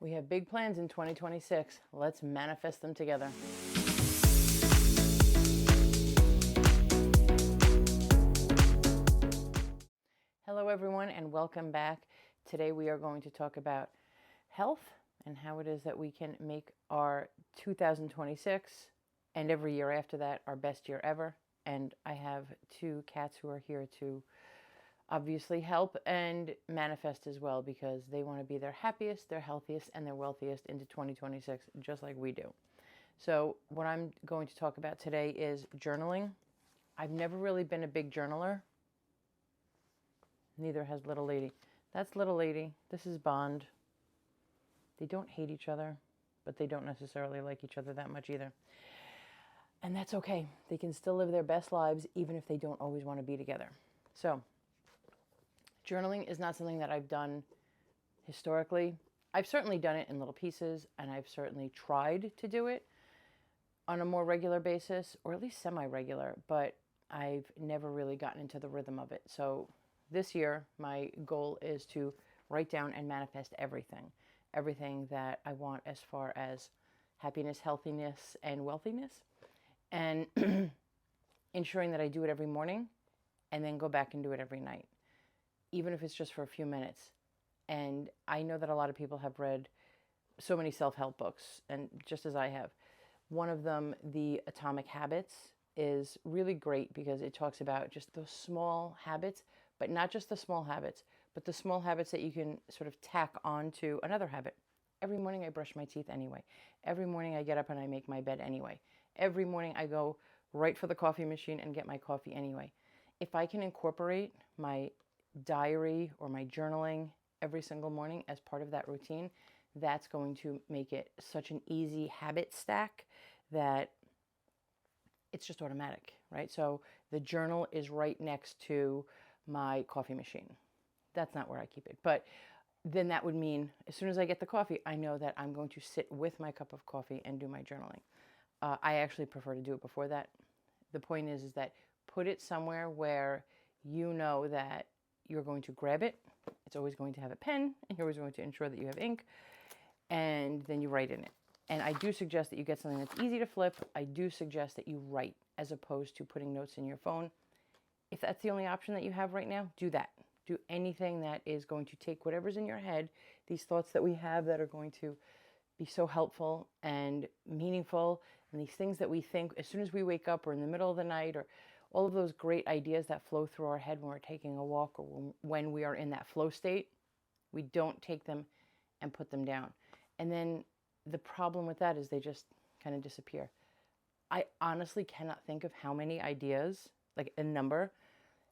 We have big plans in 2026. Let's manifest them together. Hello, everyone, and welcome back. Today we are going to talk about health and how it is that we can make our 2026 and every year after that our best year ever. And I have two cats who are here to obviously help and manifest as well, because they want to be their happiest, their healthiest, and their wealthiest into 2026, just like we do. So what I'm going to talk about today is journaling. I've never really been a big journaler. Neither has Little Lady. That's Little Lady. This is Bond. They don't hate each other, but they don't necessarily like each other that much either. And that's okay. They can still live their best lives even if they don't always want to be together. So journaling is not something that I've done historically. I've certainly done it in little pieces, and I've certainly tried to do it on a more regular basis, or at least semi-regular, but I've never really gotten into the rhythm of it. So this year, my goal is to write down and manifest everything that I want as far as happiness, healthiness, and wealthiness, and ensuring that I do it every morning and then go back and do it every night, even if it's just for a few minutes. And I know that a lot of people have read so many self-help books, and just as I have. One of them, The Atomic Habits, is really great because it talks about just those small habits, but not just the small habits, but the small habits that you can sort of tack on to another habit. Every morning I brush my teeth anyway. Every morning I get up and I make my bed anyway. Every morning I go right for the coffee machine and get my coffee anyway. If I can incorporate my diary or my journaling every single morning as part of that routine, that's going to make it such an easy habit stack that it's just automatic, right? So the journal is right next to my coffee machine. That's not where I keep it, but then that would mean as soon as I get the coffee, I know that I'm going to sit with my cup of coffee and do my journaling. I actually prefer to do it before that. The point is that put it somewhere where you know that you're going to grab it. It's always going to have a pen, and you're always going to ensure that you have ink, and then you write in it. And I do suggest that you get something that's easy to flip. I do suggest that you write as opposed to putting notes in your phone. If that's the only option that you have right now, do that. Do anything that is going to take whatever's in your head, these thoughts that we have that are going to be so helpful and meaningful, and these things that we think as soon as we wake up or in the middle of the night, or all of those great ideas that flow through our head when we're taking a walk or when we are in that flow state, we don't take them and put them down. And then the problem with that is they just kind of disappear. I honestly cannot think of how many ideas, like a number,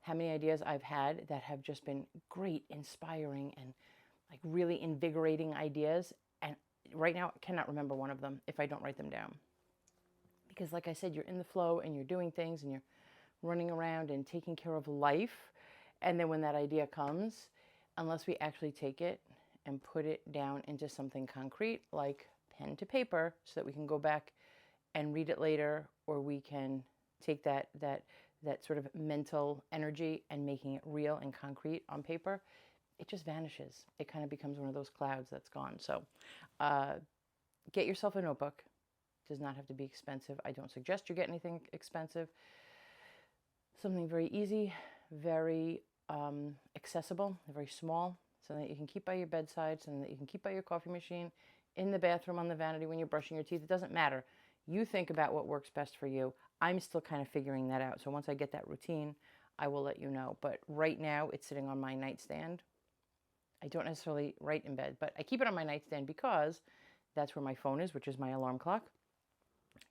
how many ideas I've had that have just been great, inspiring, and like really invigorating ideas. And right now I cannot remember one of them if I don't write them down. Because like I said, you're in the flow and you're doing things and you're running around and taking care of life. And then when that idea comes, unless we actually take it and put it down into something concrete, like pen to paper, so that we can go back and read it later, or we can take that sort of mental energy and making it real and concrete on paper, it just vanishes. It kind of becomes one of those clouds that's gone. So get yourself a notebook. It does not have to be expensive. I don't suggest you get anything expensive. Something very easy, very accessible, very small, something that you can keep by your bedside, something that you can keep by your coffee machine, in the bathroom, on the vanity, when you're brushing your teeth. It doesn't matter. You think about what works best for you. I'm still kind of figuring that out. So once I get that routine, I will let you know. But right now, it's sitting on my nightstand. I don't necessarily write in bed, but I keep it on my nightstand because that's where my phone is, which is my alarm clock.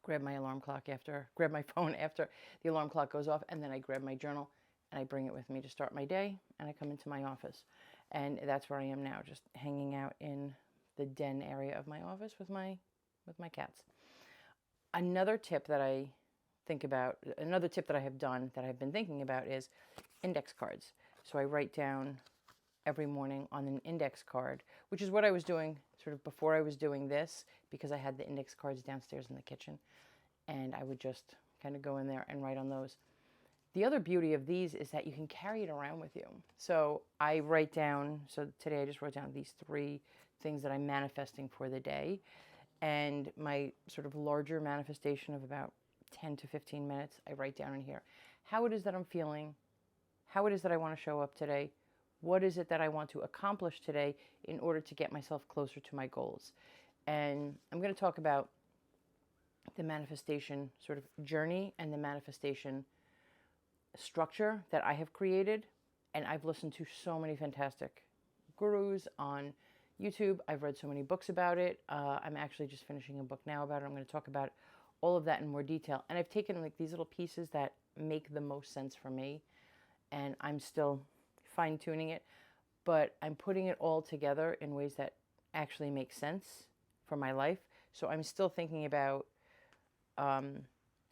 Grab my phone after the alarm clock goes off, and then I grab my journal and I bring it with me to start my day, and I come into my office. And that's where I am now, just hanging out in the den area of my office with my cats. Another tip that I have done that I've been thinking about is index cards. So I write down every morning on an index card, which is what I was doing sort of before I was doing this, because I had the index cards downstairs in the kitchen, and I would just kind of go in there and write on those. The other beauty of these is that you can carry it around with you. So I write down, so today I just wrote down these 3 things that I'm manifesting for the day. And my sort of larger manifestation of about 10 to 15 minutes, I write down in here how it is that I'm feeling, how it is that I want to show up today, what is it that I want to accomplish today in order to get myself closer to my goals. And I'm going to talk about the manifestation sort of journey and the manifestation structure that I have created. And I've listened to so many fantastic gurus on YouTube. I've read so many books about it. I'm actually just finishing a book now about it. I'm going to talk about all of that in more detail. And I've taken like these little pieces that make the most sense for me. And I'm still fine tuning it, but I'm putting it all together in ways that actually make sense for my life. So I'm still thinking about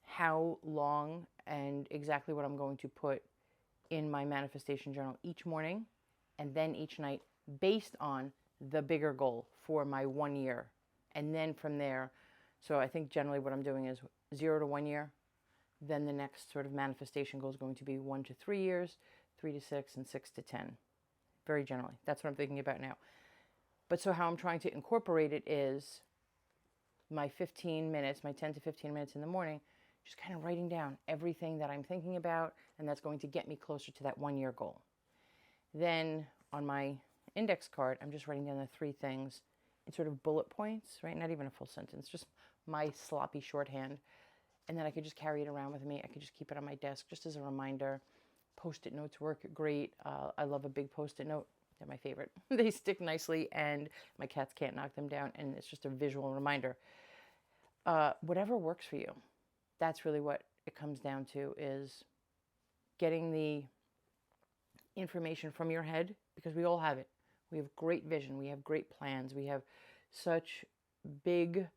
how long and exactly what I'm going to put in my manifestation journal each morning and then each night based on the bigger goal for my 1 year. And then from there, so I think generally what I'm doing is 0 to 1 year. Then the next sort of manifestation goal is going to be 1 to 3 years, 3 to 6, and 6 to 10. Very generally. That's what I'm thinking about now. But so how I'm trying to incorporate it is my 15 minutes, my 10 to 15 minutes in the morning, just kind of writing down everything that I'm thinking about, and that's going to get me closer to that 1 year goal. Then on my index card, I'm just writing down the 3 things in sort of bullet points, right? Not even a full sentence, just my sloppy shorthand. And then I could just carry it around with me. I could just keep it on my desk just as a reminder. Post-it notes work great. I love a big post-it note. They're my favorite. They stick nicely and my cats can't knock them down, and it's just a visual reminder. Whatever works for you. That's really what it comes down to, is getting the information from your head, because we all have it. We have great vision. We have great plans. We have such big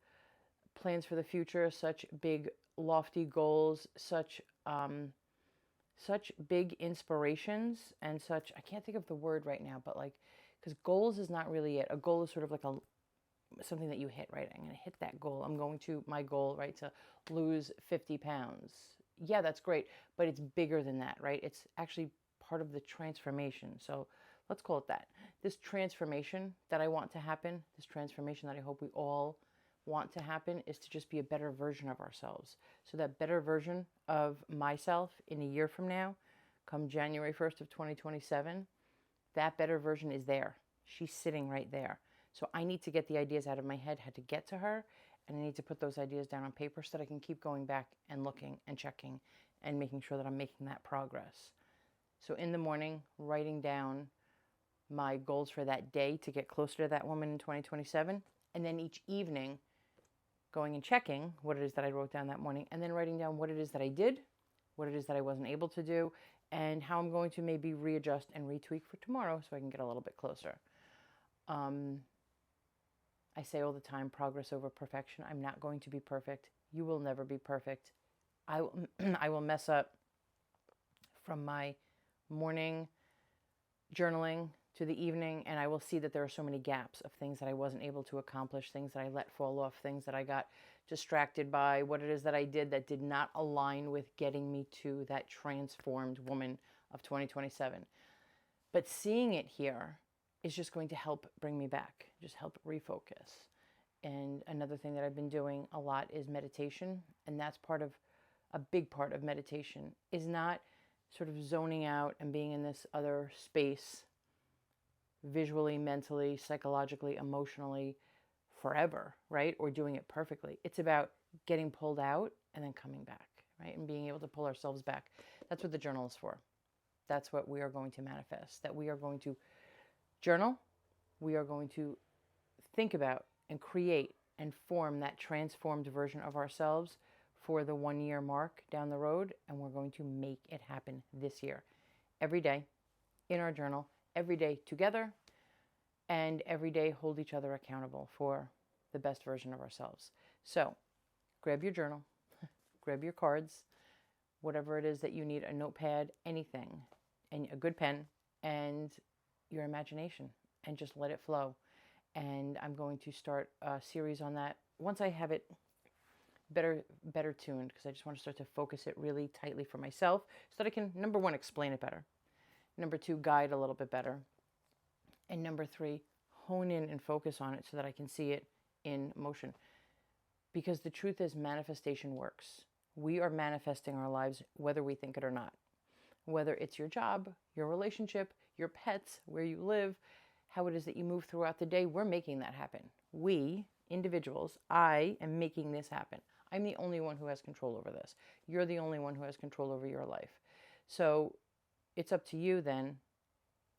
plans for the future, such big lofty goals, such big inspirations, and such, I can't think of the word right now, but like, because goals is not really it. A goal is sort of like something that you hit, right? I'm going to hit that goal. I'm going to my goal, right, to lose 50 pounds. Yeah, that's great, but it's bigger than that, right? It's actually part of the transformation. So let's call it that. This transformation that I want to happen, this transformation that I hope we all want to happen, is to just be a better version of ourselves. So that better version of myself in a year from now, come January 1st of 2027, that better version is there. She's sitting right there. So I need to get the ideas out of my head, how to get to her, and I need to put those ideas down on paper so that I can keep going back and looking and checking and making sure that I'm making that progress. So in the morning, writing down my goals for that day to get closer to that woman in 2027, and then each evening going and checking what it is that I wrote down that morning, and then writing down what it is that I did, what it is that I wasn't able to do, and how I'm going to maybe readjust and retweak for tomorrow so I can get a little bit closer. I say all the time, progress over perfection. I'm not going to be perfect. You will never be perfect. I will mess up from my morning journaling to the evening, and I will see that there are so many gaps of things that I wasn't able to accomplish, things that I let fall off, things that I got distracted by, what it is that I did that did not align with getting me to that transformed woman of 2027. But seeing it here is just going to help bring me back, just help refocus. And another thing that I've been doing a lot is meditation, and that's a big part of meditation is not sort of zoning out and being in this other space visually, mentally, psychologically, emotionally forever, right? Or doing it perfectly. It's about getting pulled out and then coming back, right? And being able to pull ourselves back. That's what the journal is for. That's what we are going to manifest, that we are going to journal. We are going to think about and create and form that transformed version of ourselves for the 1 year mark down the road. And we're going to make it happen this year. Every day in our journal, every day together, and every day hold each other accountable for the best version of ourselves. So grab your journal, grab your cards, whatever it is that you need, a notepad, anything, and a good pen, and your imagination, and just let it flow. And I'm going to start a series on that once I have it better tuned, because I just want to start to focus it really tightly for myself so that I can, number 1, explain it better. Number 2, guide a little bit better. And number 3, hone in and focus on it so that I can see it in motion. Because the truth is, manifestation works. We are manifesting our lives whether we think it or not. Whether it's your job, your relationship, your pets, where you live, how it is that you move throughout the day, we're making that happen. We, individuals, I am making this happen. I'm the only one who has control over this. You're the only one who has control over your life. So it's up to you then.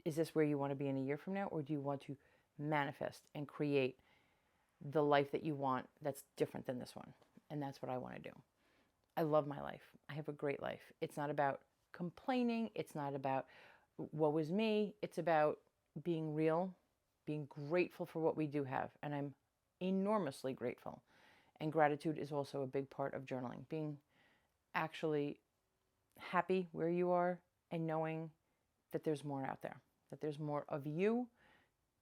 Is this where you want to be in a year from now, or do you want to manifest and create the life that you want that's different than this one? And that's what I want to do. I love my life. I have a great life. It's not about complaining. It's not about woe is me. It's about being real, being grateful for what we do have. And I'm enormously grateful. And gratitude is also a big part of journaling. Being actually happy where you are and knowing that there's more out there, that there's more of you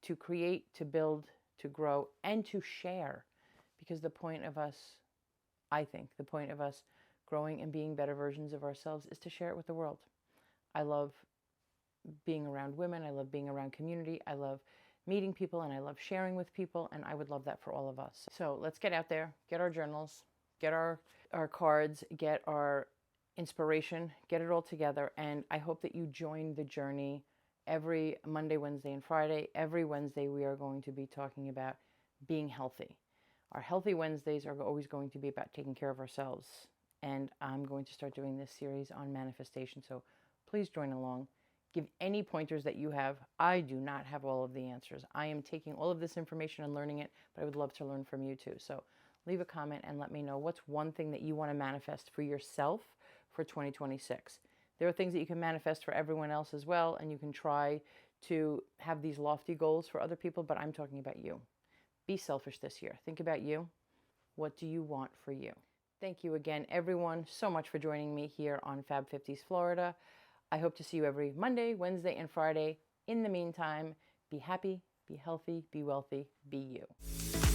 to create, to build, to grow, and to share. Because the point of us, I think, the point of us growing and being better versions of ourselves is to share it with the world. I love being around women. I love being around community. I love meeting people, and I love sharing with people, and I would love that for all of us. So let's get out there, get our journals, get our cards, get our inspiration, get it all together, and I hope that you join the journey every Monday, Wednesday, and Friday. Every Wednesday we are going to be talking about being healthy. Our Healthy Wednesdays are always going to be about taking care of ourselves, and I'm going to start doing this series on manifestation, so please join along. Give any pointers that you have. I do not have all of the answers. I am taking all of this information and learning it, but I would love to learn from you too. So leave a comment and let me know what's one thing that you want to manifest for yourself for 2026. There are things that you can manifest for everyone else as well, and you can try to have these lofty goals for other people, but I'm talking about you. Be selfish this year. Think about you. What do you want for you? Thank you again, everyone, so much for joining me here on Fab 50s Florida. I hope to see you every Monday, Wednesday, and Friday. In the meantime, be happy, be healthy, be wealthy, be you.